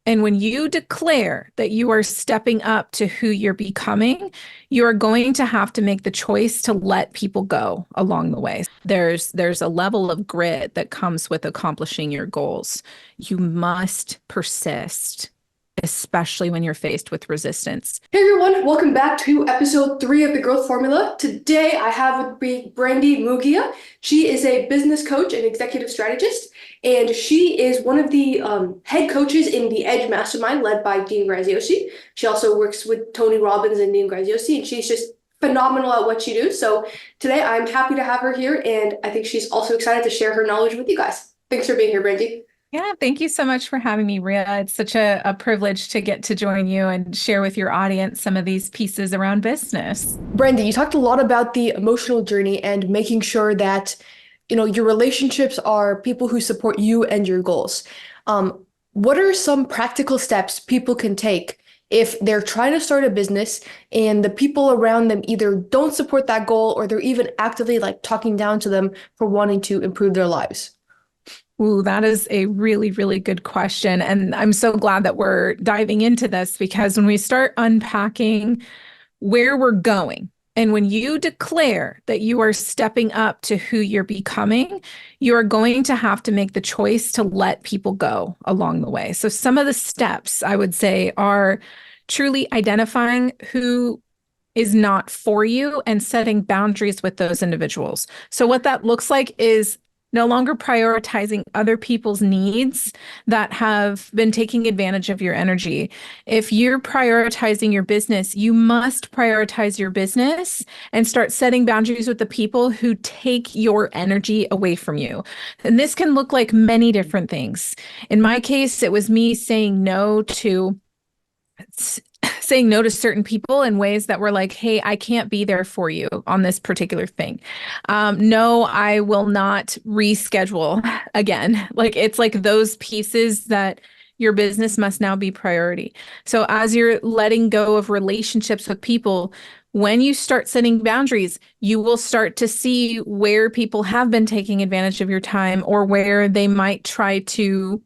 And when you declare that you are stepping up to who you're becoming, you are going to have to make the choice to let people go along the way. There's a level of grit that comes with accomplishing your goals. You must persist, especially when you're faced with resistance. Hey everyone, welcome back to episode 3 of the Growth Formula. Today I have with me Brandi Munguia. She is a business coach and executive strategist, and she is one of the head coaches in the Edge Mastermind led by Dean Graziosi. She also works with Tony Robbins and Dean Graziosi, and she's just phenomenal at what she does. So today I'm happy to have her here, and I think she's also excited to share her knowledge with you guys. Thanks for being here, Brandi. Yeah, thank you so much for having me, Ria. It's such a privilege to get to join you and share with your audience some of these pieces around business. Brandi, you talked a lot about the emotional journey and making sure that your relationships are people who support you and your goals. What are some practical steps people can take if they're trying to start a business and the people around them either don't support that goal or they're even actively like talking down to them for wanting to improve their lives? Ooh, that is a really, really good question. And I'm so glad that we're diving into this because when we start unpacking where we're going, and when you declare that you are stepping up to who you're becoming, you are going to have to make the choice to let people go along the way. So some of the steps I would say are truly identifying who is not for you and setting boundaries with those individuals. So what that looks like is no longer prioritizing other people's needs that have been taking advantage of your energy. If you're prioritizing your business, you must prioritize your business and start setting boundaries with the people who take your energy away from you. And this can look like many different things. In my case, it was me saying no to certain people in ways that were like, hey, I can't be there for you on this particular thing. No, I will not reschedule again. Like it's like those pieces that your business must now be priority. So as you're letting go of relationships with people, when you start setting boundaries, you will start to see where people have been taking advantage of your time or where they might try to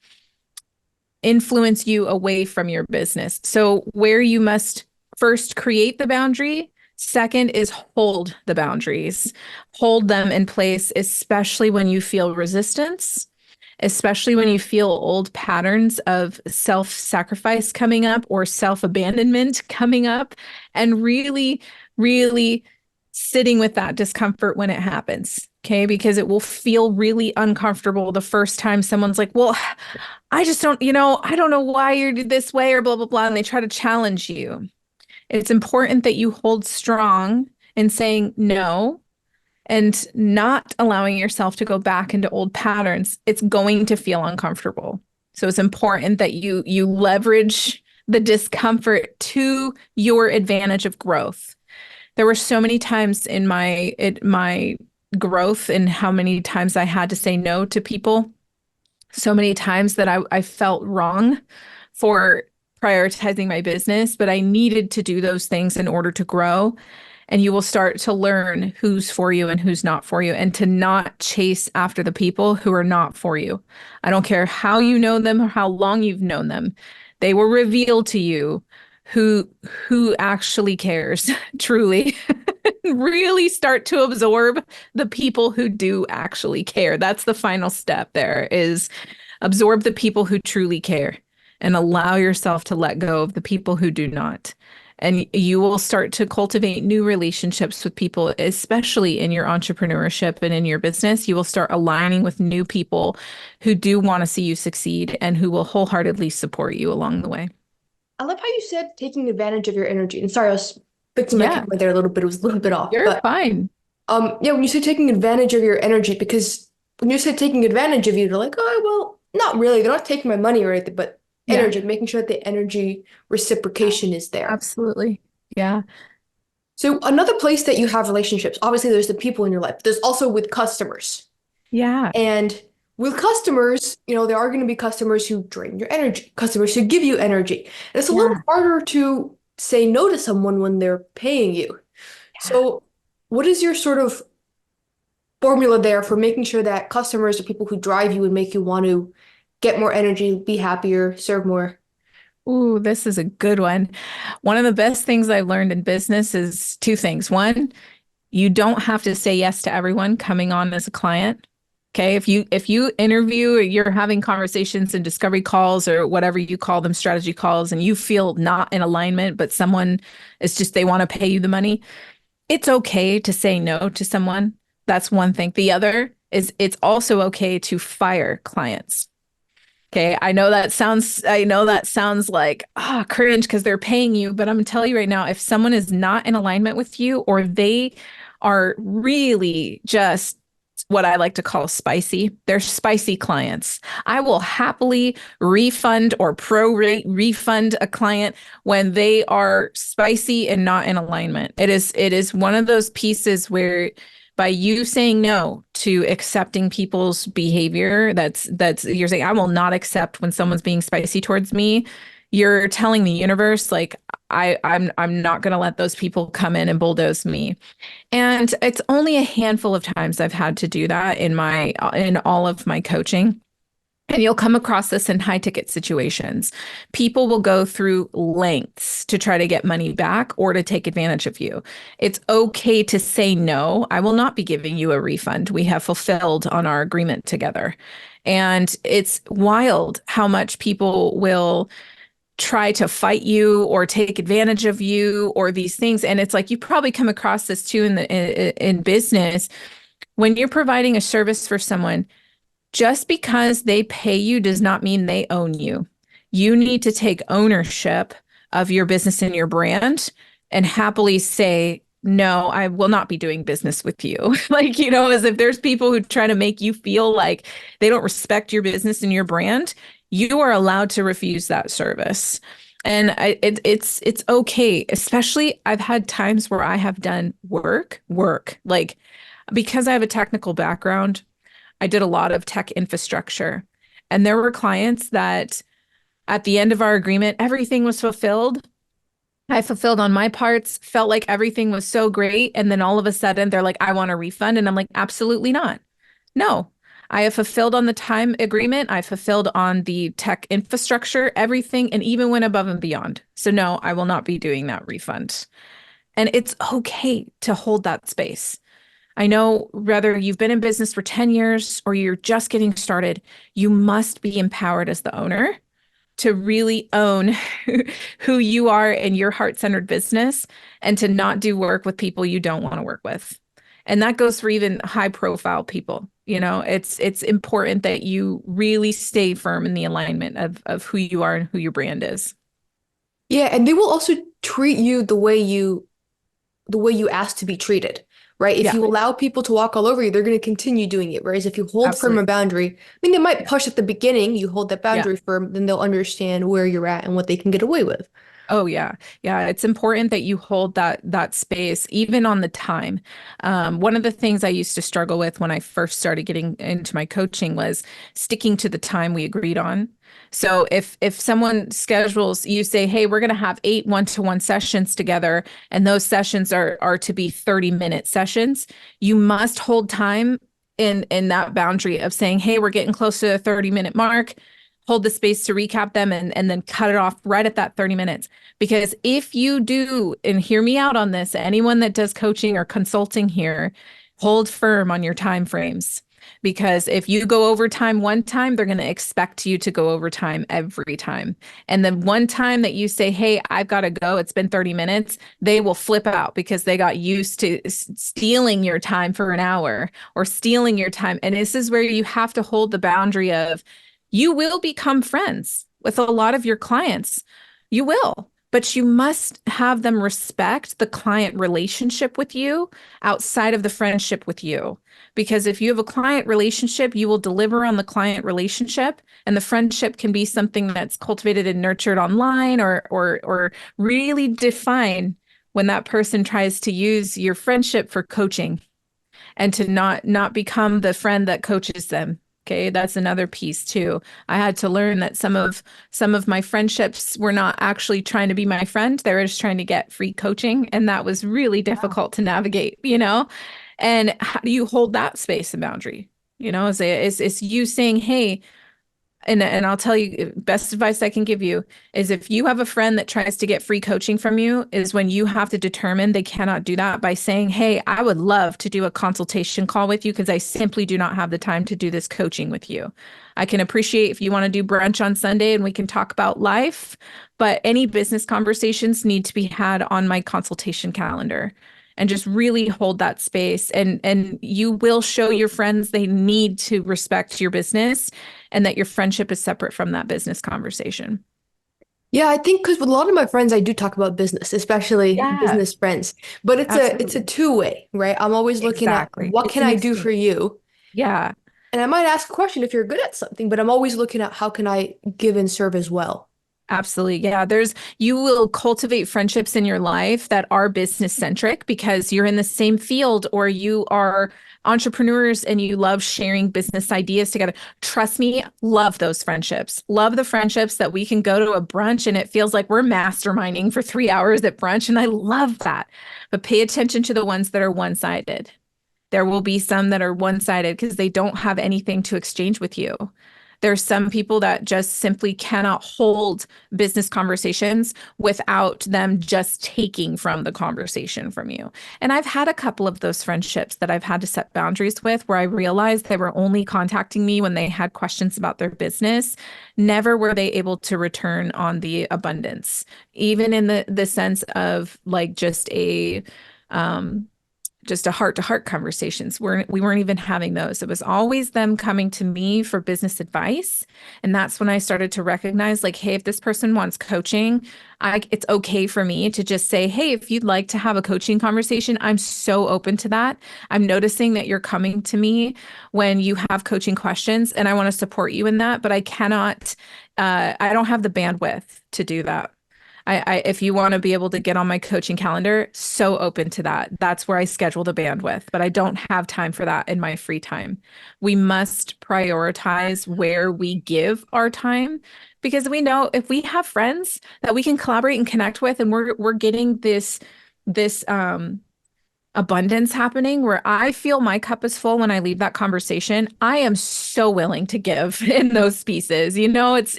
influence you away from your business. So where you must first create the boundary, second is hold the boundaries. Hold them in place, especially when you feel resistance, especially when you feel old patterns of self-sacrifice coming up or self-abandonment coming up, and really, really sitting with that discomfort when it happens. Okay, because it will feel really uncomfortable the first time someone's like, well, I just don't, I don't know why you're this way or blah, blah, blah. And they try to challenge you. It's important that you hold strong in saying no and not allowing yourself to go back into old patterns. It's going to feel uncomfortable. So it's important that you leverage the discomfort to your advantage of growth. There were so many times in my growth and how many times I had to say no to people, so many times that I felt wrong for prioritizing my business, but I needed to do those things in order to grow. And you will start to learn who's for you and who's not for you, and to not chase after the people who are not for you. I don't care how you know them or how long you've known them. They will reveal to you who actually cares truly. Really start to absorb the people who do actually care. That's the final step there is absorb the people who truly care and allow yourself to let go of the people who do not. And you will start to cultivate new relationships with people, especially in your entrepreneurship and in your business. You will start aligning with new people who do want to see you succeed and who will wholeheartedly support you along the way. I love how you said taking advantage of your energy. And sorry, I was fixing my Yeah, camera there a little bit. It was a little bit off. you're But fine. yeah, when you say taking advantage of your energy, because when you say taking advantage of you, they're like, oh, well, not really. They're not taking my money or anything, but Yeah, energy, making sure that the energy reciprocation is there. absolutely. Yeah. So another place that you have relationships, obviously there's the people in your life. There's also with customers. Yeah. And with customers, there are going to be customers who drain your energy, customers who give you energy. And it's a little Yeah. harder to say no to someone when they're paying you. So, what is your sort of formula there for making sure that customers are people who drive you and make you want to get more energy, be happier, serve more? Ooh, this is a good one. One of the best things I've learned in business is two things. One, you don't have to say yes to everyone coming on as a client. Okay, if you interview or you're having conversations and discovery calls or whatever you call them, strategy calls, and you feel not in alignment, but someone is just they want to pay you the money, it's okay to say no to someone. That's one thing. The other is it's also okay to fire clients. Okay, I know that sounds like cringe because they're paying you, but I'm gonna tell you right now, if someone is not in alignment with you or they are really just what I like to call spicy, they're spicy clients. I will happily refund or prorate refund a client when they are spicy and not in alignment. It is one of those pieces where by you saying no to accepting people's behavior, that's you're saying I will not accept when someone's being spicy towards me. You're telling the universe like I'm not going to let those people come in and bulldoze me. And it's only a handful of times I've had to do that in all of my coaching. And you'll come across this in high ticket situations. People will go through lengths to try to get money back or to take advantage of you. It's okay to say no. I will not be giving you a refund. We have fulfilled on our agreement together. And it's wild how much people will try to fight you or take advantage of you or these things. And it's like you probably come across this too in business when you're providing a service for someone. Just because they pay you does not mean they own you. You need to take ownership of your business and your brand and happily say, no, I will not be doing business with you. Like, as if there's people who try to make you feel like they don't respect your business and your brand, you are allowed to refuse that service. And it's okay. Especially I've had times where I have done work, like because I have a technical background. I did a lot of tech infrastructure. And there were clients that at the end of our agreement, everything was fulfilled. I fulfilled on my parts, felt like everything was so great. And then all of a sudden they're like, I want a refund. And I'm like, absolutely not. No, I have fulfilled on the time agreement. I fulfilled on the tech infrastructure, everything, and even went above and beyond. So no, I will not be doing that refund. And it's okay to hold that space. I know whether you've been in business for 10 years or you're just getting started, you must be empowered as the owner to really own who you are in your heart-centered business and to not do work with people you don't want to work with. And that goes for even high-profile people. It's important that you really stay firm in the alignment of who you are and who your brand is. Yeah, and they will also treat you the way you ask to be treated, right? If Yeah, you allow people to walk all over you, they're going to continue doing it. Whereas if you hold firm a absolutely. boundary, I mean, they might Yeah. push at the beginning, you hold that Yeah. boundary firm, then they'll understand where you're at and what they can get away with. Oh yeah. Yeah, it's important that you hold that space even on the time. One of the things I used to struggle with when I first started getting into my coaching was sticking to the time we agreed on. So if someone schedules, you say, "Hey, we're going to have 8 one-to-one sessions together and those sessions are to be 30-minute sessions." You must hold time in that boundary of saying, "Hey, we're getting close to the 30-minute mark." Hold the space to recap them and then cut it off right at that 30 minutes. Because if you do, and hear me out on this, anyone that does coaching or consulting here, hold firm on your time frames. Because if you go overtime one time, they're going to expect you to go overtime every time. And then one time that you say, "Hey, I've got to go, it's been 30 minutes, they will flip out because they got used to stealing your time for an hour or stealing your time. And this is where you have to hold the boundary of you will become friends with a lot of your clients. You will, but you must have them respect the client relationship with you outside of the friendship with you. Because if you have a client relationship, you will deliver on the client relationship, and the friendship can be something that's cultivated and nurtured online or really define when that person tries to use your friendship for coaching and to not become the friend that coaches them. Okay, that's another piece too. I had to learn that some of my friendships were not actually trying to be my friend. They were just trying to get free coaching, and that was really difficult to navigate. And how do you hold that space and boundary? Is you saying, "Hey, And I'll tell you, best advice I can give you is if you have a friend that tries to get free coaching from you, is when you have to determine they cannot do that by saying, hey, I would love to do a consultation call with you because I simply do not have the time to do this coaching with you. I can appreciate if you want to do brunch on Sunday and we can talk about life, but any business conversations need to be had on my consultation calendar. And just really hold that space, and you will show your friends they need to respect your business and that your friendship is separate from that business conversation. Yeah, I think because with a lot of my friends, I do talk about business, especially Yeah, business friends. But it's a absolutely. two-way, right? I'm always looking at Exactly. what It's can an I do for exchange. you? Yeah. And I might ask a question if you're good at something, but I'm always looking at how can I give and serve as well. Absolutely. Yeah. You will cultivate friendships in your life that are business centric because you're in the same field or you are entrepreneurs and you love sharing business ideas together. Trust me, love those friendships. Love the friendships that we can go to a brunch and it feels like we're masterminding for 3 hours at brunch. And I love that. But pay attention to the ones that are one sided. There will be some that are one sided because they don't have anything to exchange with you. There's some people that just simply cannot hold business conversations without them just taking from the conversation from you. And I've had a couple of those friendships that I've had to set boundaries with where I realized they were only contacting me when they had questions about their business. Never were they able to return on the abundance, even in the sense of like um, just a heart to heart conversations. We weren't even having those. It was always them coming to me for business advice. And that's when I started to recognize like, hey, if this person wants coaching, it's okay for me to just say, hey, if you'd like to have a coaching conversation, I'm so open to that. I'm noticing that you're coming to me when you have coaching questions and I want to support you in that, but I don't have the bandwidth to do that. If you want to be able to get on my coaching calendar, so open to that. That's where I schedule the bandwidth, but I don't have time for that in my free time. We must prioritize where we give our time because we know if we have friends that we can collaborate and connect with, and we're getting this abundance happening where I feel my cup is full when I leave that conversation. I am so willing to give in those pieces.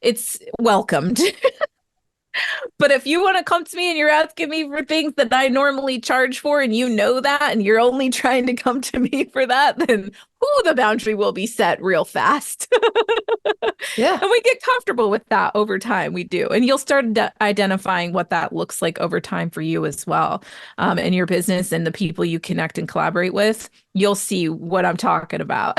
It's welcomed. But if you want to come to me and you're asking me for things that I normally charge for, and you know that, and you're only trying to come to me for that, then the boundary will be set real fast. Yeah, And we get comfortable with that over time. We do. And you'll start identifying what that looks like over time for you as well. In your business and the people you connect and collaborate with, you'll see what I'm talking about.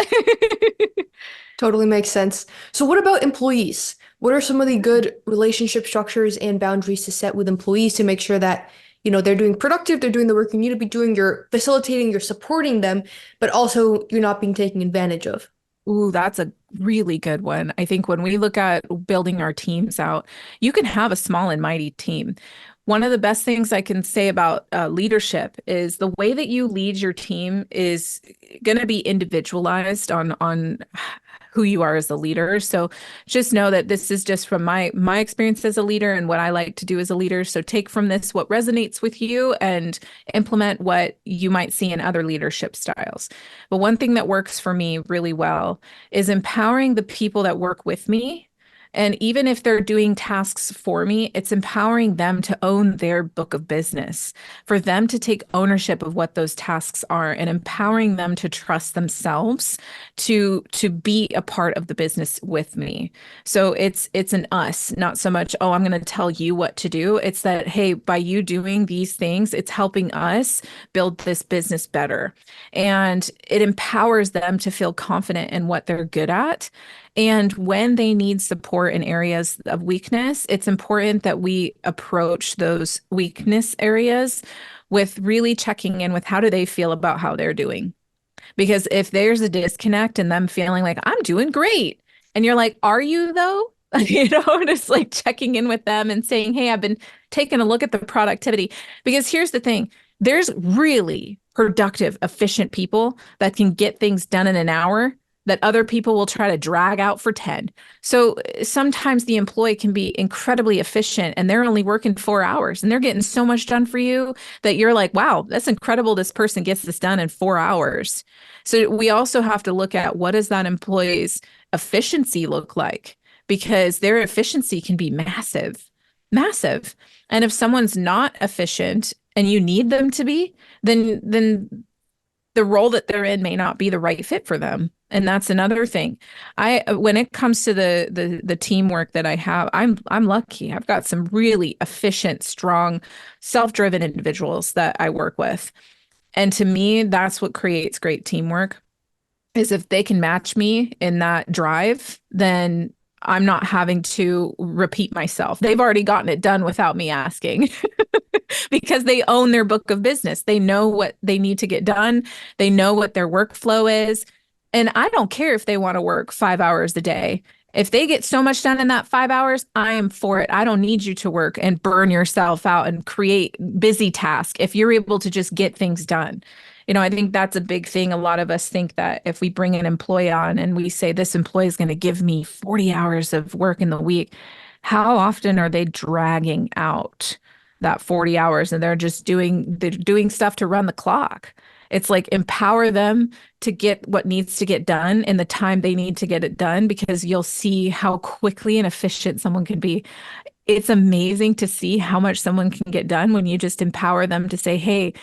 totally makes sense. So what about employees? What are some of the good relationship structures and boundaries to set with employees to make sure that, they're doing productive, they're doing the work you need to be doing, you're facilitating, you're supporting them, but also you're not being taken advantage of? Ooh, that's a really good one. I think when we look at building our teams out, you can have a small and mighty team. One of the best things I can say about leadership is the way that you lead your team is going to be individualized on who you are as a leader. So just know that this is just from my experience as a leader and what I like to do as a leader. So take from this what resonates with you and implement what you might see in other leadership styles. But one thing that works for me really well is empowering the people that work with me. And even if they're doing tasks for me, it's empowering them to own their book of business, for them to take ownership of what those tasks are and empowering them to trust themselves to be a part of the business with me. So it's an us, not so much, oh, I'm going to tell you what to do. It's that, hey, by you doing these things, it's helping us build this business better. And it empowers them to feel confident in what they're good at. And when they need support in areas of weakness, it's important that we approach those weakness areas with really checking in with how do they feel about how they're doing. Because if there's a disconnect and them feeling like I'm doing great, and you're like, are you though? Just like checking in with them and saying, hey, I've been taking a look at the productivity. Because here's the thing, there's really productive, efficient people that can get things done in an hour that other people will try to drag out for 10. So sometimes the employee can be incredibly efficient and they're only working 4 hours and they're getting so much done for you that you're like, wow, that's incredible. This person gets this done in 4 hours. So we also have to look at what does that employee's efficiency look like? Because their efficiency can be massive, massive. And if someone's not efficient and you need them to be, then the role that they're in may not be the right fit for them. And that's another thing. When it comes to the teamwork that I have, I'm lucky. I've got some really efficient, strong, self-driven individuals that I work with. And to me, that's what creates great teamwork is if they can match me in that drive, then I'm not having to repeat myself. They've already gotten it done without me asking because they own their book of business. They know what they need to get done. They know what their workflow is. And I don't care if they want to work 5 hours a day. If they get so much done in that 5 hours, I am for it. I don't need you to work and burn yourself out and create busy tasks if you're able to just get things done. I think that's a big thing. A lot of us think that if we bring an employee on and we say this employee is going to give me 40 hours of work in the week, how often are they dragging out that 40 hours and they're doing stuff to run the clock? It's like empower them to get what needs to get done in the time they need to get it done, because you'll see how quickly and efficient someone can be. It's amazing to see how much someone can get done when you just empower them to say, hey,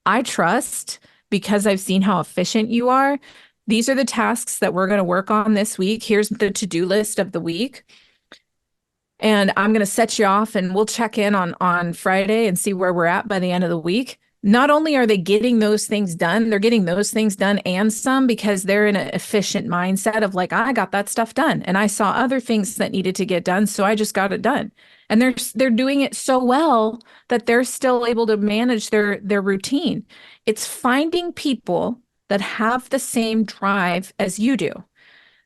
I trust because I've seen how efficient you are. These are the tasks that we're going to work on this week. Here's the to-do list of the week. And I'm going to set you off and we'll check in on Friday and see where we're at by the end of the week. Not only are they getting those things done, they're getting those things done and some, because they're in an efficient mindset of like, I got that stuff done and I saw other things that needed to get done, so I just got it done. And they're doing it so well that they're still able to manage their routine. It's finding people that have the same drive as you do.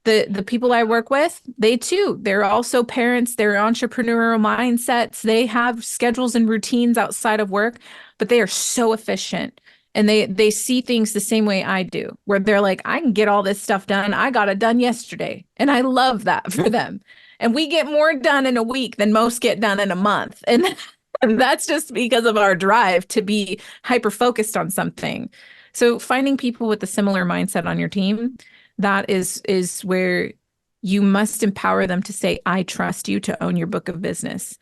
The people I work with, they're also parents, they're entrepreneurial mindsets. They have schedules and routines outside of work, but they are so efficient and they see things the same way I do, where they're like, I can get all this stuff done. I got it done yesterday. And I love that for them. And we get more done in a week than most get done in a month. And that's just because of our drive to be hyper focused on something. So finding people with a similar mindset on your team, that is where you must empower them to say, I trust you to own your book of business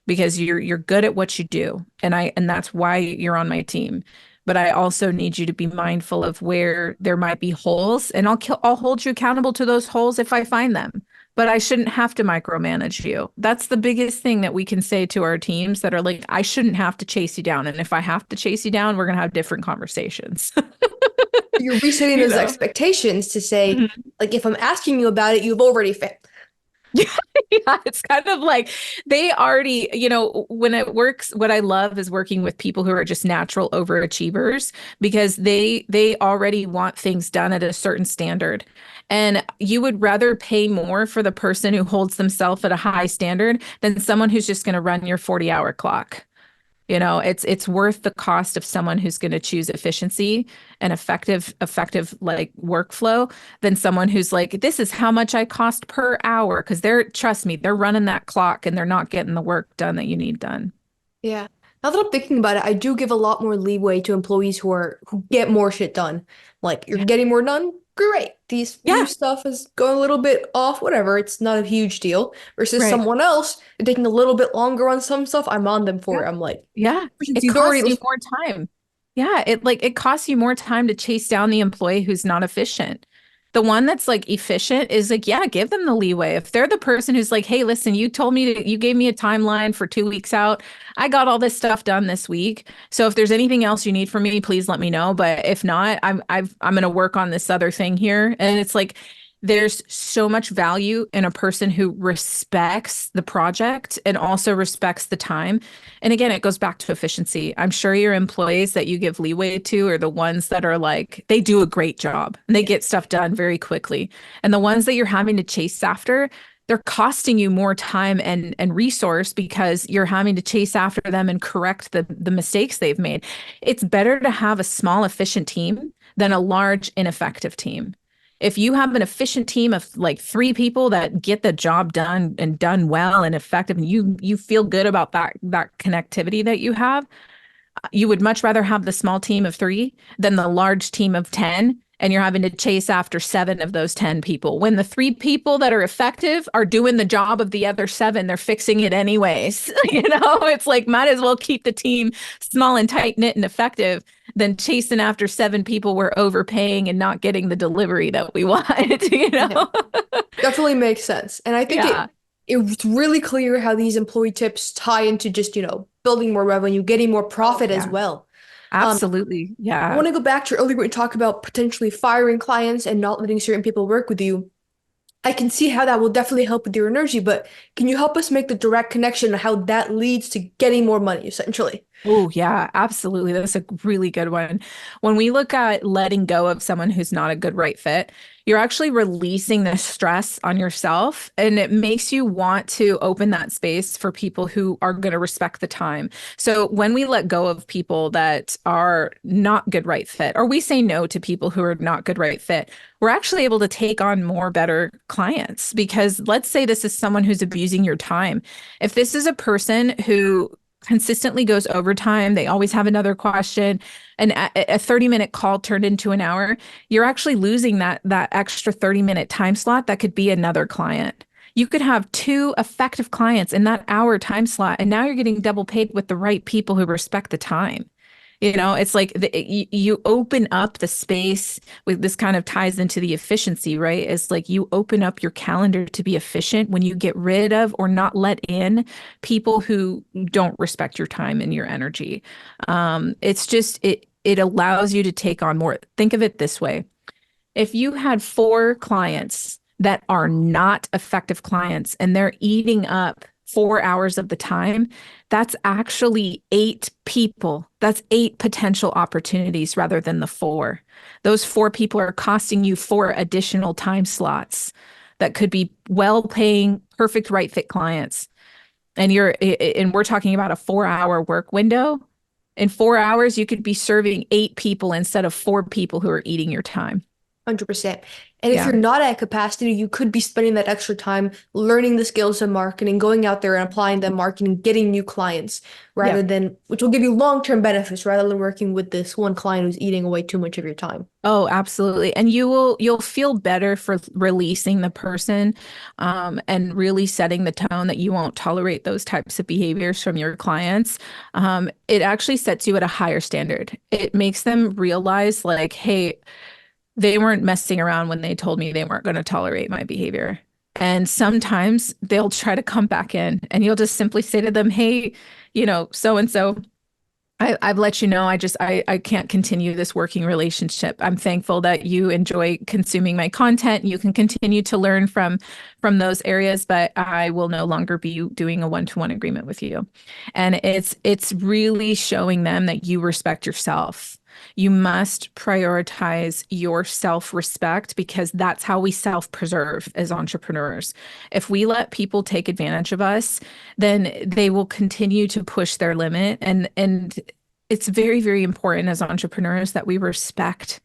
because you're good at what you do. And that's why you're on my team. But I also need you to be mindful of where there might be holes, and I'll hold you accountable to those holes if I find them. But I shouldn't have to micromanage you. That's the biggest thing that we can say to our teams that are like, I shouldn't have to chase you down. And if I have to chase you down, we're going to have different conversations. You're resetting those expectations to say, like, if I'm asking you about it, you've already failed. Yeah, it's kind of like they already, when it works, what I love is working with people who are just natural overachievers, because they already want things done at a certain standard. And you would rather pay more for the person who holds themselves at a high standard than someone who's just going to run your 40-hour clock. It's worth the cost of someone who's going to choose efficiency and effective like workflow than someone who's like, this is how much I cost per hour, because trust me, they're running that clock and they're not getting the work done that you need done. Yeah. Now that I'm thinking about it, I do give a lot more leeway to employees who get more shit done. Like, you're getting more done, great. These new stuff is going a little bit off, whatever. It's not a huge deal. Versus someone else taking a little bit longer on some stuff, I'm on them for it. I'm like, it costs you more time. Yeah, it costs you more time to chase down the employee who's not efficient. The one that's like efficient is like, yeah, give them the leeway. If they're the person who's like, hey, listen, you gave me a timeline for 2 weeks out. I got all this stuff done this week. So if there's anything else you need from me, please let me know. But if not, I'm going to work on this other thing here. And it's like, there's so much value in a person who respects the project and also respects the time. And again, it goes back to efficiency. I'm sure your employees that you give leeway to are the ones that are like, they do a great job and they get stuff done very quickly. And the ones that you're having to chase after, they're costing you more time and resource because you're having to chase after them and correct the mistakes they've made. It's better to have a small, efficient team than a large, ineffective team. If you have an efficient team of like 3 people that get the job done and done well and effective, and you feel good about that connectivity that you have, you would much rather have the small team of 3 than the large team of 10. And you're having to chase after 7 of those 10 people. When the 3 people that are effective are doing the job of the other 7, they're fixing it anyways. It's like, might as well keep the team small and tight knit and effective than chasing after 7 people we're overpaying and not getting the delivery that we want, Yeah, definitely makes sense. And I think Yeah. it's really clear how these employee tips tie into just, building more revenue, getting more Oh, profit as yeah. well. Um, Absolutely. I Yeah. want to go back to earlier when we talked about potentially firing clients and not letting certain people work with you. I can see how that will definitely help with your energy, but can you help us make the direct connection on how that leads to getting more money, essentially? Oh, yeah, absolutely. That's a really good one. When we look at letting go of someone who's not a good right fit, you're actually releasing the stress on yourself, and it makes you want to open that space for people who are going to respect the time. So when we let go of people that are not good right fit, or we say no to people who are not good right fit, we're actually able to take on more better clients. Because let's say this is someone who's abusing your time. If this is a person who consistently goes overtime, they always have another question, and a 30-minute call turned into an hour, you're actually losing that extra 30-minute time slot that could be another client. You could have 2 effective clients in that hour time slot, and now you're getting double paid with the right people who respect the time. It's like you open up the space. With this kind of ties into the efficiency, right? It's like you open up your calendar to be efficient when you get rid of or not let in people who don't respect your time and your energy. It's just it allows you to take on more. Think of it this way. If you had 4 clients that are not effective clients and they're eating up 4 hours of the time, that's actually 8 people. That's 8 potential opportunities rather than the 4. Those 4 people are costing you 4 additional time slots that could be well-paying, perfect right fit clients. And we're talking about a 4-hour work window. In 4 hours, you could be serving 8 people instead of 4 people who are eating your time. 100%. And if Yeah. you're not at capacity, you could be spending that extra time learning the skills of marketing, going out there and applying them marketing, getting new clients rather Yep. than, which will give you long-term benefits rather than working with this one client who's eating away too much of your time. Oh, absolutely. And you'll feel better for releasing the person, and really setting the tone that you won't tolerate those types of behaviors from your clients. It actually sets you at a higher standard. It makes them realize like, hey, they weren't messing around when they told me they weren't going to tolerate my behavior. And sometimes they'll try to come back in, and you'll just simply say to them, hey, so and so, I've let you know I can't continue this working relationship. I'm thankful that you enjoy consuming my content. You can continue to learn from those areas, but I will no longer be doing a one-to-one agreement with you. And it's really showing them that you respect yourself. You must prioritize your self-respect, because that's how we self-preserve as entrepreneurs. If we let people take advantage of us, then they will continue to push their limit. And it's very, very important as entrepreneurs that we respect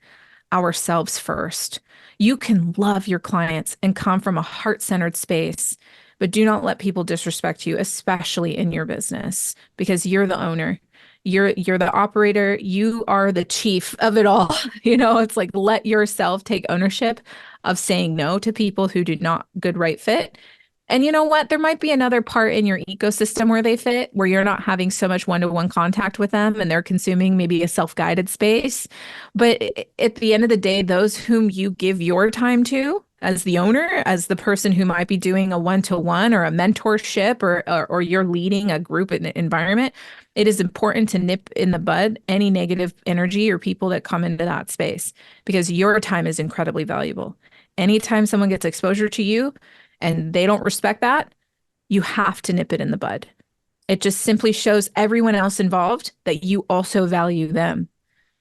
ourselves first. You can love your clients and come from a heart-centered space, but do not let people disrespect you, especially in your business, because you're the owner. You're the operator. You are the chief of it all. It's like, let yourself take ownership of saying no to people who do not good right fit. And you know what? There might be another part in your ecosystem where they fit, where you're not having so much one-to-one contact with them and they're consuming maybe a self-guided space. But at the end of the day, those whom you give your time to as the owner, as the person who might be doing a one-to-one or a mentorship, or you're leading a group environment, it is important to nip in the bud any negative energy or people that come into that space, because your time is incredibly valuable. Anytime someone gets exposure to you and they don't respect that, you have to nip it in the bud. It just simply shows everyone else involved that you also value them,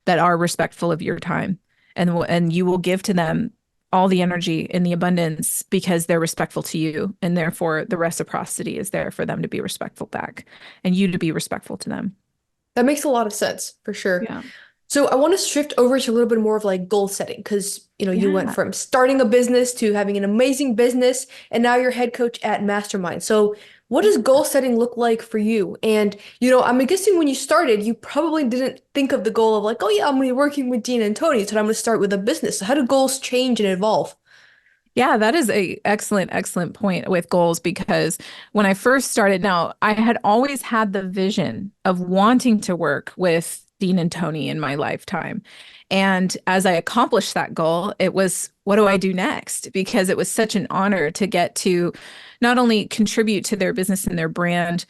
that are respectful of your time, and you will give to them all the energy and the abundance because they're respectful to you, and therefore the reciprocity is there for them to be respectful back and you to be respectful to them. That makes a lot of sense for sure. Yeah. So I want to shift over to a little bit more of like goal setting because you went Yeah. from starting a business to having an amazing business and now you're head coach at Mastermind. So what does goal setting look like for you? And I'm guessing when you started, you probably didn't think of the goal of like, oh yeah, I'm gonna be working with Dean and Tony, so I'm gonna start with a business. So how do goals change and evolve? Yeah, that is a excellent, excellent point with goals because when I first started, now I had always had the vision of wanting to work with Dean and Tony in my lifetime. And as I accomplished that goal, it was, what do I do next? Because it was such an honor to get to not only contribute to their business and their brand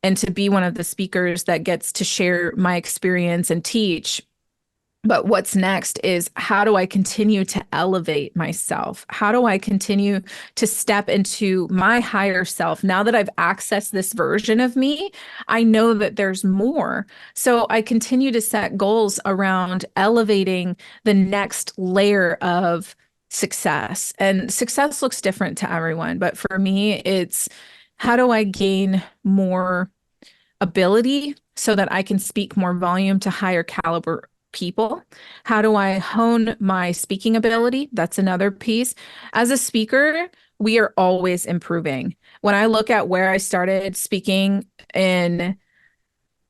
and to be one of the speakers that gets to share my experience and teach, but what's next is how do I continue to elevate myself? How do I continue to step into my higher self? Now that I've accessed this version of me, I know that there's more. So I continue to set goals around elevating the next layer of success. And success looks different to everyone. But for me, it's how do I gain more ability so that I can speak more volume to higher caliber people? How do I hone my speaking ability? That's another piece. As a speaker, we are always improving. When I look at where I started speaking in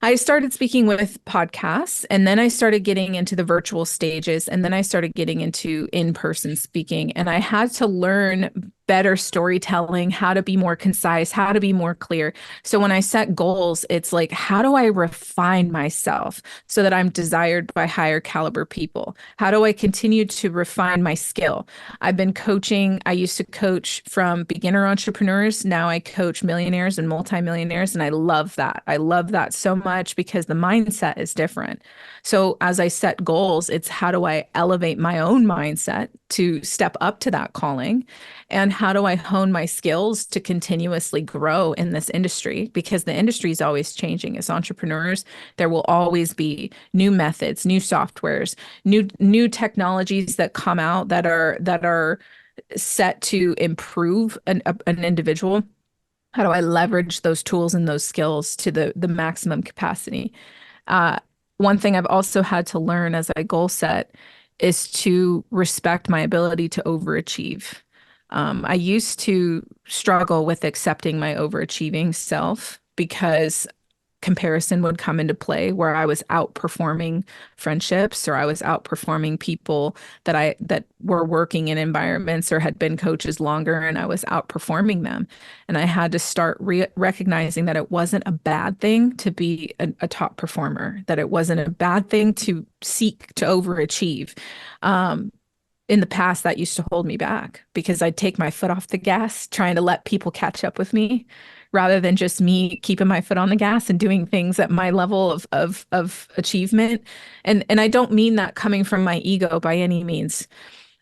I started speaking with podcasts and then I started getting into the virtual stages and then I started getting into in-person speaking and I had to learn better storytelling, how to be more concise, how to be more clear. So when I set goals, it's like, how do I refine myself so that I'm desired by higher caliber people? How do I continue to refine my skill? I've been coaching. I used to coach from beginner entrepreneurs. Now I coach millionaires and multimillionaires. And I love that. I love that so much because the mindset is different. So as I set goals, it's how do I elevate my own mindset to step up to that calling? And how do I hone my skills to continuously grow in this industry? Because the industry is always changing. As entrepreneurs, there will always be new methods, new softwares, new technologies that come out that are set to improve an individual. How do I leverage those tools and those skills to the maximum capacity? Uh, One thing I've also had to learn as I goal set is to respect my ability to overachieve. I used to struggle with accepting my overachieving self because comparison would come into play where I was outperforming friendships or I was outperforming people that were working in environments or had been coaches longer and I was outperforming them. And I had to start recognizing that it wasn't a bad thing to be a top performer, that it wasn't a bad thing to seek to overachieve. In the past, that used to hold me back because I'd take my foot off the gas, trying to let people catch up with me rather than just me keeping my foot on the gas and doing things at my level of achievement. And I don't mean that coming from my ego by any means.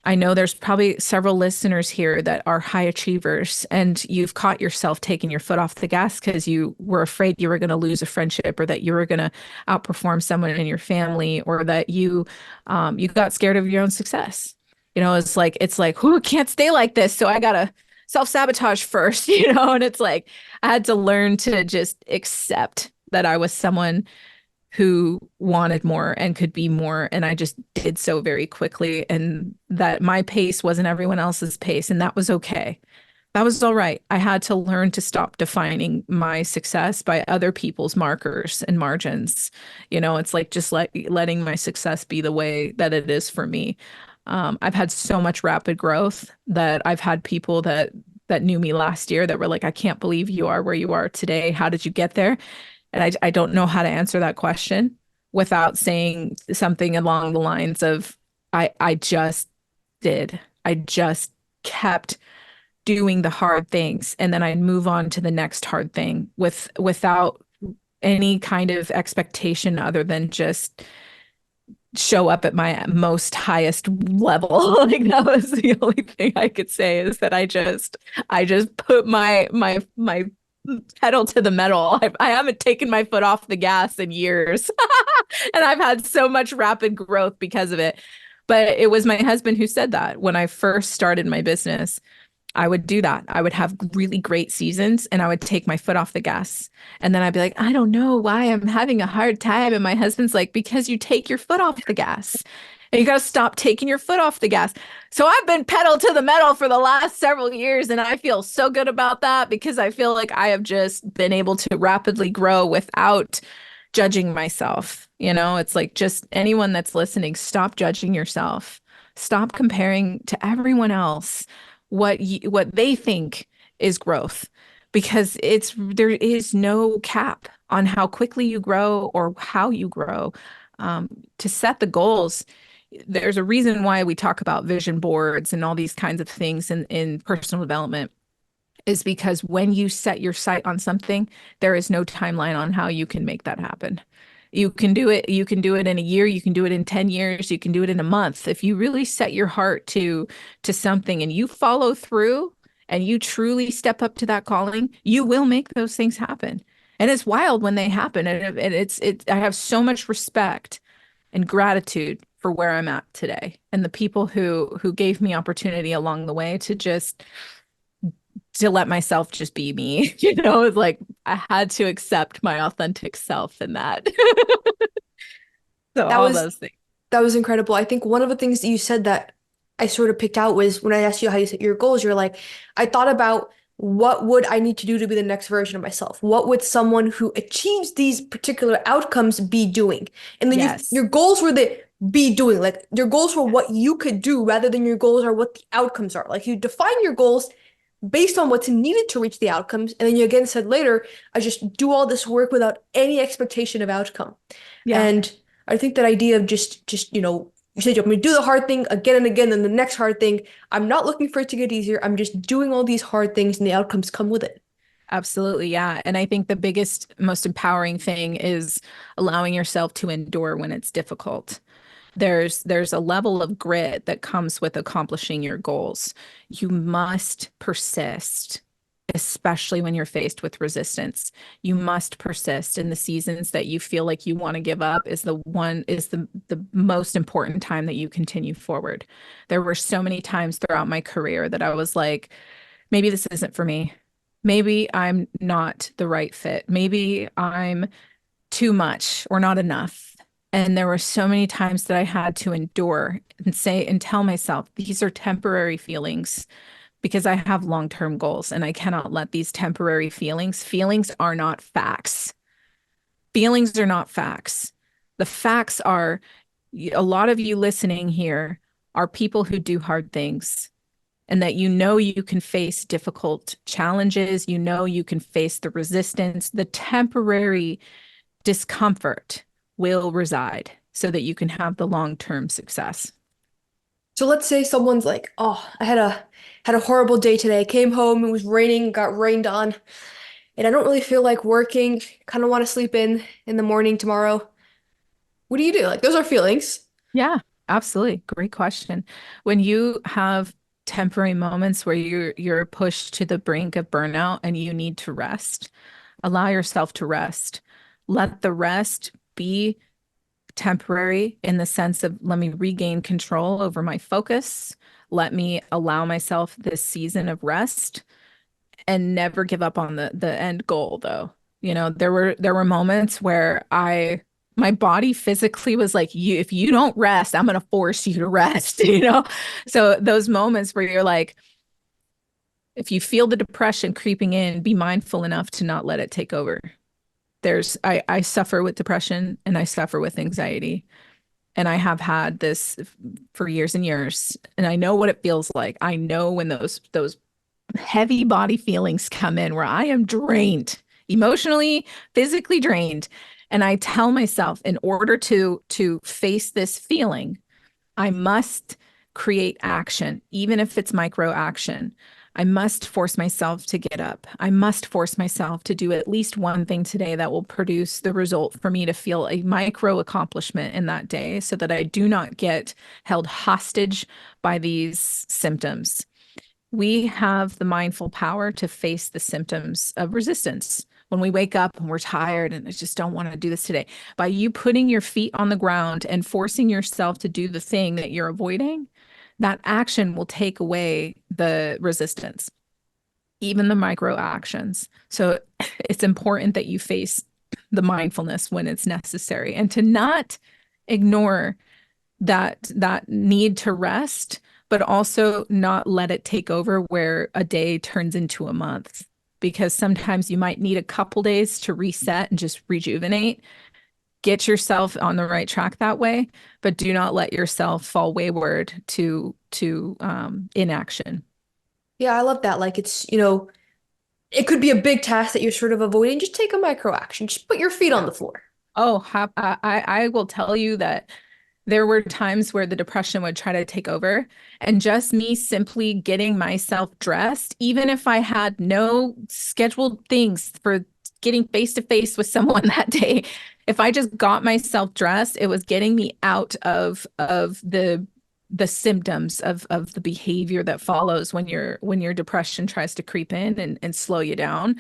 I know there's probably several listeners here that are high achievers, and you've caught yourself taking your foot off the gas because you were afraid you were going to lose a friendship or that you were going to outperform someone in your family or that you got scared of your own success. It's like, who can't stay like this? So I gotta self-sabotage first, and it's like I had to learn to just accept that I was someone who wanted more and could be more. And I just did so very quickly. And that my pace wasn't everyone else's pace. And that was okay. That was all right. I had to learn to stop defining my success by other people's markers and margins. It's like just letting my success be the way that it is for me. I've had so much rapid growth that I've had people that knew me last year that were like, I can't believe you are where you are today. How did you get there? And I don't know how to answer that question without saying something along the lines of, I just did. I just kept doing the hard things and then I'd move on to the next hard thing without any kind of expectation other than just show up at my most highest level. Like that was the only thing I could say is that I just put my pedal to the metal. I haven't taken my foot off the gas in years. And I've had so much rapid growth because of it. But it was my husband who said that when I first started my business. I would do that. I would have really great seasons and I would take my foot off the gas. And then I'd be like, I don't know why I'm having a hard time. And my husband's like, because you take your foot off the gas and you got to stop taking your foot off the gas. So I've been pedal to the metal for the last several years. And I feel so good about that because I feel like I have just been able to rapidly grow without judging myself. It's like just anyone that's listening, stop judging yourself. Stop comparing to everyone else what they think is growth because there is no cap on how quickly you grow or how you grow. To set the goals, there's a reason why we talk about vision boards and all these kinds of things in personal development is because when you set your sight on something, there is no timeline on how you can make that happen. You can do it. You can do it in a year. You can do it in 10 years. You can do it in a month. If you really set your heart to something and you follow through and you truly step up to that calling, you will make those things happen. And it's wild when they happen. And I have so much respect and gratitude for where I'm at today and the people who gave me opportunity along the way to let myself just be me. It's like I had to accept my authentic self in that. So That all was those things. that was incredible. I think one of the things that you said that I sort of picked out was when I asked you how you set your goals, you're like, I thought about what would I need to do to be the next version of myself? What would someone who achieves these particular outcomes be doing? And then Yes. your goals were the be doing, like your goals were what you could do rather than your goals are what the outcomes are. Like you define your goals based on what's needed to reach the outcomes. And then you again said later, I just do all this work without any expectation of outcome. Yeah, And I think that idea of you said I'm going to do the hard thing again and again, and the next hard thing. I'm not looking for it to get easier. I'm just doing all these hard things, and the outcomes come with it. absolutely. Yeah. And I think the biggest, most empowering thing is allowing yourself to endure when it's difficult. There's a level of grit that comes with accomplishing your goals. You must persist, especially when you're faced with resistance. You must persist in the seasons that you feel like you want to give up is the most important time that you continue forward. There were so many times throughout my career that I was like, maybe this isn't for me. Maybe I'm not the right fit. Maybe I'm too much or not enough. And there were so many times that I had to endure and say and tell myself, these are temporary feelings because I have long-term goals and I cannot let these temporary feelings are not facts. Feelings are not facts. The facts are a lot of you listening here are people who do hard things and that you can face difficult challenges, you can face the resistance, the temporary discomfort will reside so that you can have the long-term success. So let's say someone's like, "Oh, I had a horrible day today. I came home, it was raining, got rained on, and I don't really feel like working. Kind of want to sleep in the morning tomorrow." What do you do? Like those are feelings. Yeah, absolutely. Great question. When you have temporary moments where you're pushed to the brink of burnout and you need to rest, allow yourself to rest. Let the rest be temporary in the sense of let me regain control over my focus. Let me allow myself this season of rest and never give up on the end goal though. There were moments where my body physically was like, if you don't rest, I'm going to force you to rest. So those moments where you're like, if you feel the depression creeping in, be mindful enough to not let it take over. I suffer with depression and I suffer with anxiety. And I have had this for years and years. And I know what it feels like. I know when those heavy body feelings come in where I am drained, emotionally, physically drained. And I tell myself, in order to face this feeling, I must create action, even if it's micro action. I must force myself to get up. I must force myself to do at least one thing today that will produce the result for me to feel a micro accomplishment in that day so that I do not get held hostage by these symptoms. We have the mindful power to face the symptoms of resistance. When we wake up and we're tired and I just don't want to do this today, by you putting your feet on the ground and forcing yourself to do the thing that you're avoiding, that action will take away the resistance, even the micro actions. So it's important that you face the mindfulness when it's necessary and to not ignore that need to rest, but also not let it take over where a day turns into a month. Because sometimes you might need a couple days to reset and just rejuvenate, get yourself on the right track that way, but do not let yourself fall wayward to inaction. Yeah, I love that. Like it's, it could be a big task that you're sort of avoiding. Just take a micro action. Just put your feet on Yeah. the floor. Oh, I will tell you that there were times where the depression would try to take over, and just me simply getting myself dressed, even if I had no scheduled things for getting face to face with someone that day, if I just got myself dressed, it was getting me out of the symptoms of the behavior that follows when your depression tries to creep in and slow you down.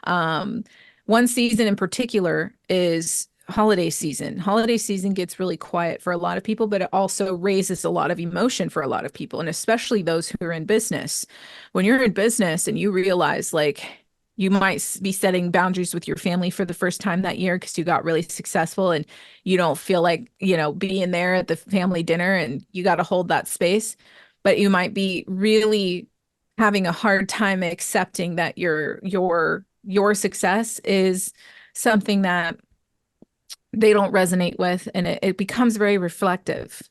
Um, One season in particular is holiday season. Holiday season gets really quiet for a lot of people, but it also raises a lot of emotion for a lot of people, and especially those who are in business. When you're in business and you realize like you might be setting boundaries with your family for the first time that year because you got really successful and you don't feel like, being there at the family dinner and you got to hold that space, but you might be really having a hard time accepting that your success is something that they don't resonate with, and it becomes very reflective.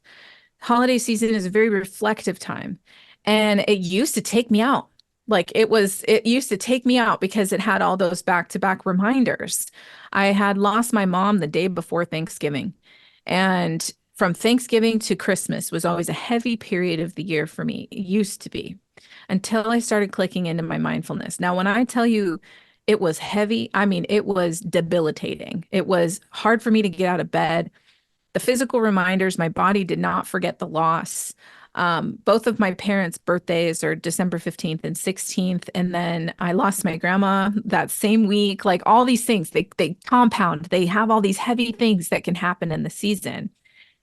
Holiday season is a very reflective time, and it used to take me out. It used to take me out because it had all those back-to-back reminders. I had lost my mom the day before Thanksgiving, and from Thanksgiving to Christmas was always a heavy period of the year for me. It used to be, until I started clicking into my mindfulness. Now, when I tell you it was heavy, I mean, it was debilitating. It was hard for me to get out of bed. The physical reminders, my body did not forget the loss. Both of my parents' birthdays are December 15th and 16th. And then I lost my grandma that same week. Like all these things, they compound. They have all these heavy things that can happen in the season.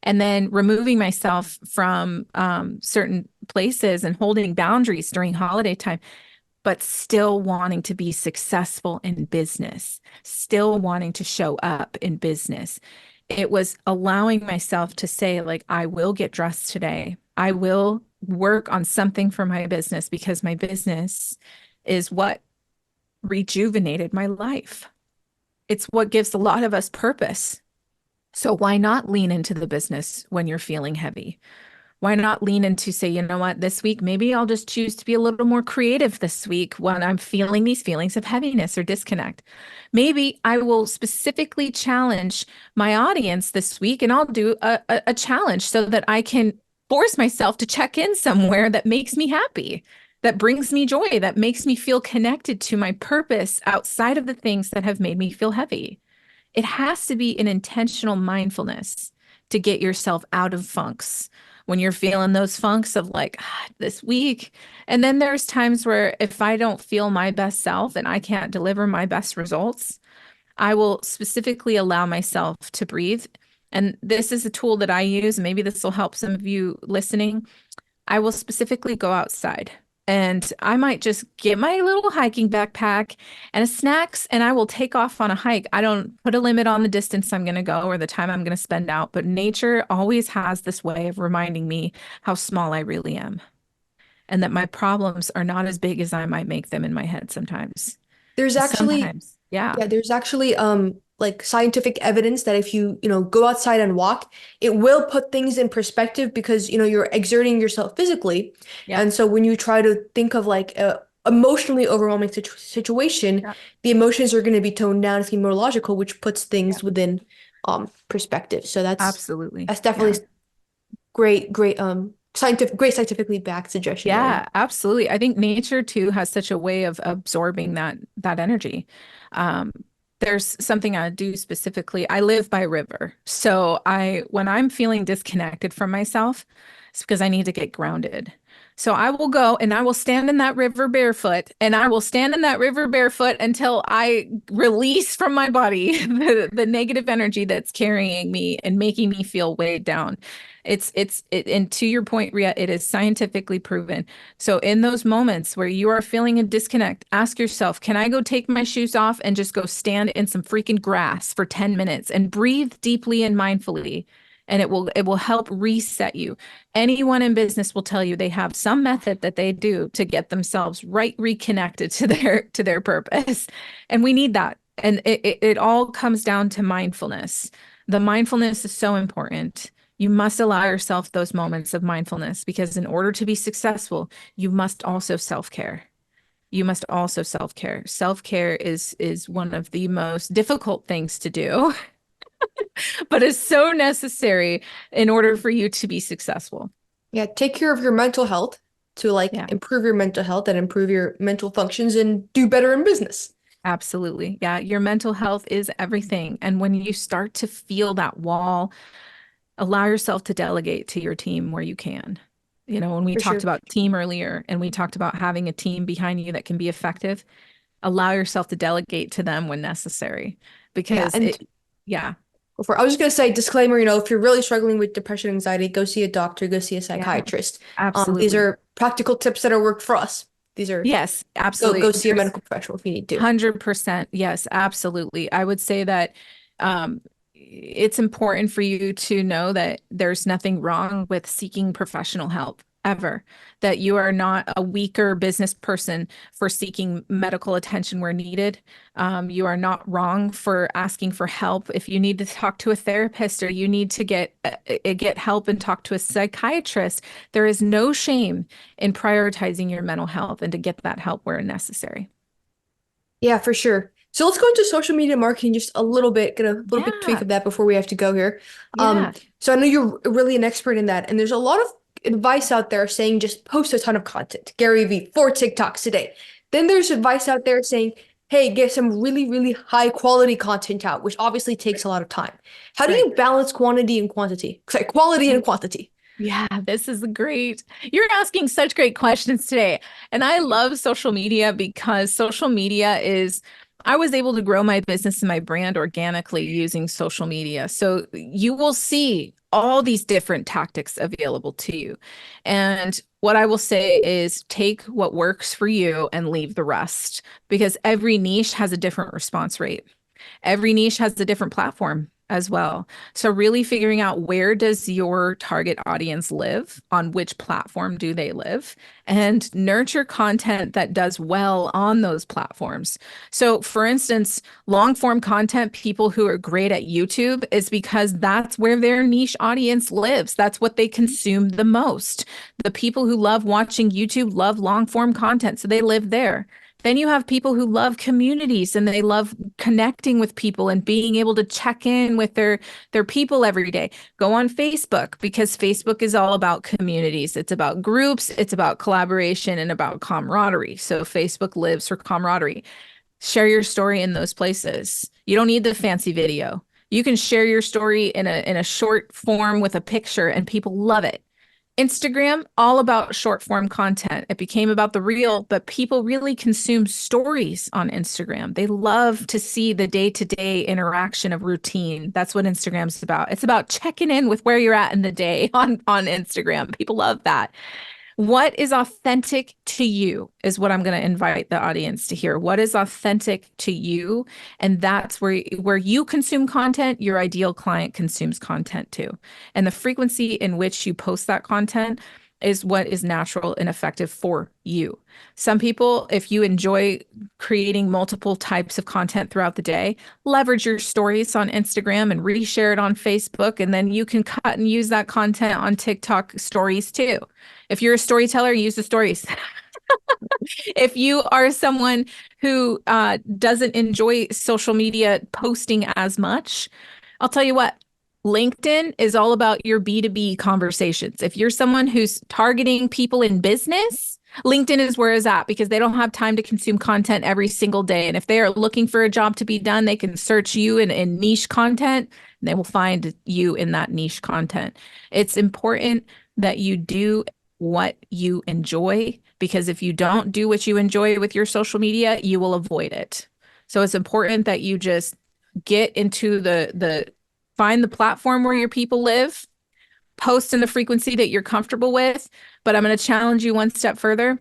And then removing myself from certain places and holding boundaries during holiday time, but still wanting to be successful in business, still wanting to show up in business. It was allowing myself to say, like, I will get dressed today. I will work on something for my business because my business is what rejuvenated my life. It's what gives a lot of us purpose. So why not lean into the business when you're feeling heavy? Why not lean into say, you know what, this week, maybe I'll just choose to be a little more creative this week when I'm feeling these feelings of heaviness or disconnect. Maybe I will specifically challenge my audience this week and I'll do a challenge so that I can force myself to check in somewhere that makes me happy, that brings me joy, that makes me feel connected to my purpose outside of the things that have made me feel heavy. It has to be an intentional mindfulness to get yourself out of funks when you're feeling those funks of like this week. And then there's times where if I don't feel my best self and I can't deliver my best results, I will specifically allow myself to breathe. And this is a tool that I use. Maybe this will help some of you listening. I will specifically go outside and I might just get my little hiking backpack and a snacks and I will take off on a hike. I don't put a limit on the distance I'm going to go or the time I'm going to spend out, but nature always has this way of reminding me how small I really am and that my problems are not as big as I might make them in my head sometimes. There's actually Sometimes, yeah, Yeah, there's actually like scientific evidence that if you, go outside and walk, it will put things in perspective because, you're exerting yourself physically. yeah, And so when you try to think of like a emotionally overwhelming situation, yeah, the emotions are going to be toned down, it's gonna be more logical, which puts yeah, things within perspective. So absolutely. that's definitely Yeah. great great scientifically backed suggestion there. Yeah, absolutely. I think nature too has such a way of absorbing that energy. Um, there's something I do specifically. I live by a river. So when I'm feeling disconnected from myself, it's because I need to get grounded. So I will go and I will stand in that river barefoot, and I will stand in that river barefoot until I release from my body the negative energy that's carrying me and making me feel weighed down. And to your point, Ria, it is scientifically proven. So in those moments where you are feeling a disconnect, ask yourself, can I go take my shoes off and just go stand in some freaking grass for 10 minutes and breathe deeply and mindfully? And it will help reset you. Anyone in business will tell you they have some method that they do to get themselves reconnected to their purpose. And we need that. And it all comes down to mindfulness. The mindfulness is so important. You must allow yourself those moments of mindfulness, because in order to be successful, you must also self-care. You must also self-care. Self-care is one of the most difficult things to do, but is so necessary in order for you to be successful. Yeah, take care of your mental health to Yeah, improve your mental health and improve your mental functions and do better in business. absolutely. Yeah, your mental health is everything. And when you start to feel that wall, allow yourself to delegate to your team where you can. You know, when we For talked sure. about team earlier and we talked about having a team behind you that can be effective, allow yourself to delegate to them when necessary, Yeah, because and yeah, I was just gonna say, disclaimer, if you're really struggling with depression, anxiety, go see a doctor, go see a yeah, psychiatrist. These absolutely. are practical tips that are worked for us. These are Yes, go absolutely. see a There's medical professional if you need to. 100%. Yes, absolutely. I would say that it's important for you to know that there's nothing wrong with seeking professional help ever, that you are not a weaker business person for seeking medical attention where needed. You are not wrong for asking for help. If you need to talk to a therapist or you need to get help and talk to a psychiatrist, there is no shame in prioritizing your mental health and to get that help where necessary. Yeah, for sure. So let's go into social media marketing just a little bit, get a little bit tweak Yeah, of that before we have to go here. yeah, So I know you're really an expert in that, and there's a lot of advice out there saying just post a ton of content. Gary V, 4 TikToks a day. Then there's advice out there saying, hey, get some really, really high quality content out, which obviously takes a lot of time. How do right. you balance quantity and quantity? Sorry, quality and quantity. Yeah, this is great. You're asking such great questions today. And I love social media because social media I was able to grow my business and my brand organically using social media. So you will see all these different tactics available to you. And what I will say is take what works for you and leave the rest, because every niche has a different response rate. Every niche has a different platform as well. So really figuring out, where does your target audience live? On which platform do they live? And nurture content that does well on those platforms. So for instance, long form content, people who are great at YouTube, is because that's where their niche audience lives. That's what they consume the most. The people who love watching YouTube love long form content, so they live there. Then you have people who love communities and they love connecting with people and being able to check in with their people every day. Go on Facebook, because Facebook is all about communities. It's about groups, it's about collaboration and about camaraderie. So Facebook lives for camaraderie. Share your story in those places. You don't need the fancy video. You can share your story in a short form with a picture and people love it. Instagram, all about short form content. It became about the real, but people really consume stories on Instagram. They love to see the day-to-day interaction of routine. That's what Instagram's about. It's about checking in with where you're at in the day on Instagram. People love that. What is authentic to you is what I'm going to invite the audience to hear. What is authentic to you? And that's where you consume content, your ideal client consumes content too. And the frequency in which you post that content is what is natural and effective for you. Some people, if you enjoy creating multiple types of content throughout the day, leverage your stories on Instagram and reshare it on Facebook. And then you can cut and use that content on TikTok stories too. If you're a storyteller, use the stories. If you are someone who doesn't enjoy social media posting as much, I'll tell you what, LinkedIn is all about your B2B conversations. If you're someone who's targeting people in business, LinkedIn is where it's at, because they don't have time to consume content every single day. And if they are looking for a job to be done, they can search you in niche content. And they will find you in that niche content. It's important that you do what you enjoy, because if you don't do what you enjoy with your social media, you will avoid it. So it's important that you just get into the find the platform where your people live, post in the frequency that you're comfortable with. But I'm going to challenge you one step further.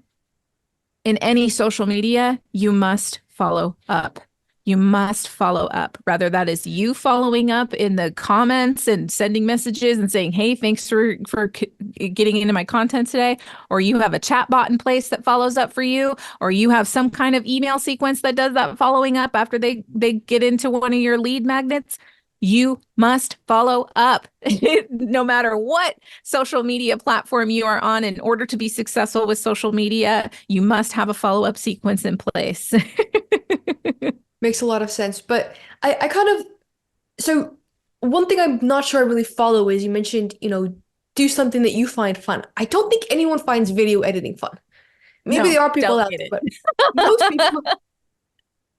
In any social media, you must follow up. You must follow up. Rather, that is you following up in the comments and sending messages and saying, "Hey, thanks for getting into my content today," or you have a chat bot in place that follows up for you, or you have some kind of email sequence that does that following up after they get into one of your lead magnets. You must follow up no matter what social media platform you are on. In order to be successful with social media, you must have a follow-up sequence in place. Makes a lot of sense. But I kind of, so one thing I'm not sure I really follow is you mentioned, do something that you find fun. I don't think anyone finds video editing fun. Maybe No, there are people out delegate there, but most people.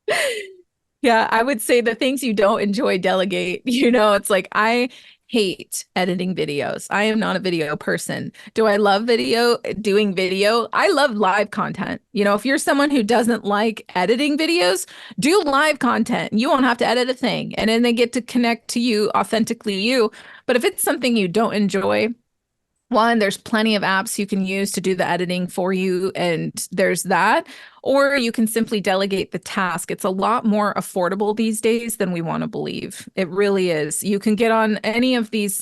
it. Yeah, I would say the things you don't enjoy, delegate. It's like I hate editing videos. I am not a video person. Do I love doing video? I love live content. If you're someone who doesn't like editing videos, do live content. You won't have to edit a thing. And then they get to connect to you authentically you. But if it's something you don't enjoy, one, there's plenty of apps you can use to do the editing for you, and there's that. Or you can simply delegate the task. It's a lot more affordable these days than we want to believe. It really is. You can get on any of these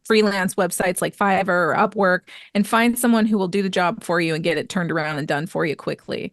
freelance websites like Fiverr or Upwork and find someone who will do the job for you and get it turned around and done for you quickly.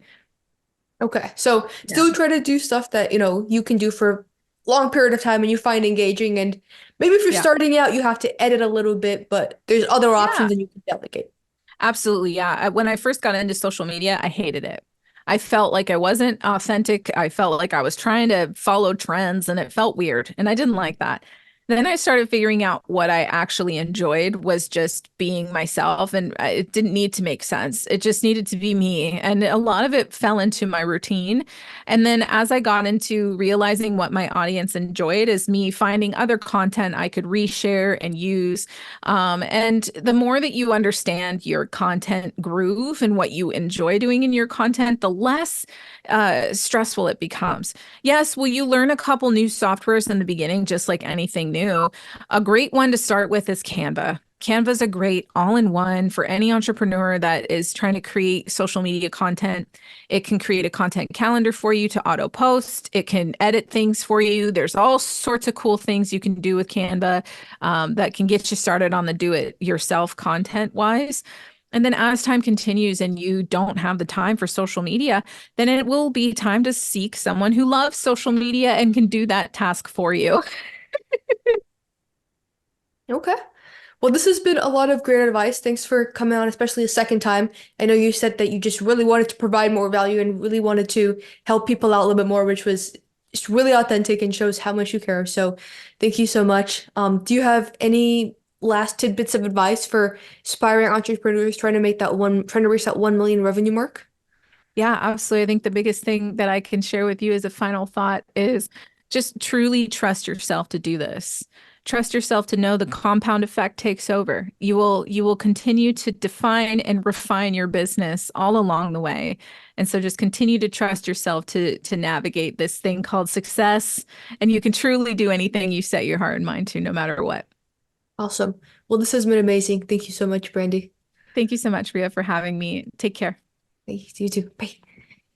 Okay, so Yeah. still try to do stuff that, you can do for a long period of time and you find engaging. And maybe if you're Yeah. starting out, you have to edit a little bit, but there's other Yeah. options and you can delegate. Absolutely. Yeah. When I first got into social media, I hated it. I felt like I wasn't authentic. I felt like I was trying to follow trends and it felt weird. And I didn't like that. Then I started figuring out what I actually enjoyed was just being myself, and it didn't need to make sense. It just needed to be me. And a lot of it fell into my routine. And then as I got into realizing what my audience enjoyed is me finding other content I could reshare and use. And the more that you understand your content groove and what you enjoy doing in your content, the less stressful it becomes. Yes, will you learn a couple new softwares in the beginning, just like anything new? A great one to start with is Canva. Canva is a great all-in-one for any entrepreneur that is trying to create social media content. It can create a content calendar for you to auto post. It can edit things for you. There's all sorts of cool things you can do with Canva that can get you started on the do-it-yourself content-wise. And then as time continues and you don't have the time for social media, then it will be time to seek someone who loves social media and can do that task for you. Okay. Well, this has been a lot of great advice. Thanks for coming on, especially a second time. I know you said that you just really wanted to provide more value and really wanted to help people out a little bit more, which was just really authentic and shows how much you care. So thank you so much. Do you have any last tidbits of advice for aspiring entrepreneurs trying to reach that 1 million revenue mark? Yeah, absolutely. I think the biggest thing that I can share with you as a final thought is just truly trust yourself to do this. Trust yourself to know the compound effect takes over. You will continue to define and refine your business all along the way. And so just continue to trust yourself to navigate this thing called success. And you can truly do anything you set your heart and mind to, no matter what. Awesome. Well, this has been amazing. Thank you so much, Brandy. Thank you so much, Ria, for having me. Take care. Thank you too. Bye.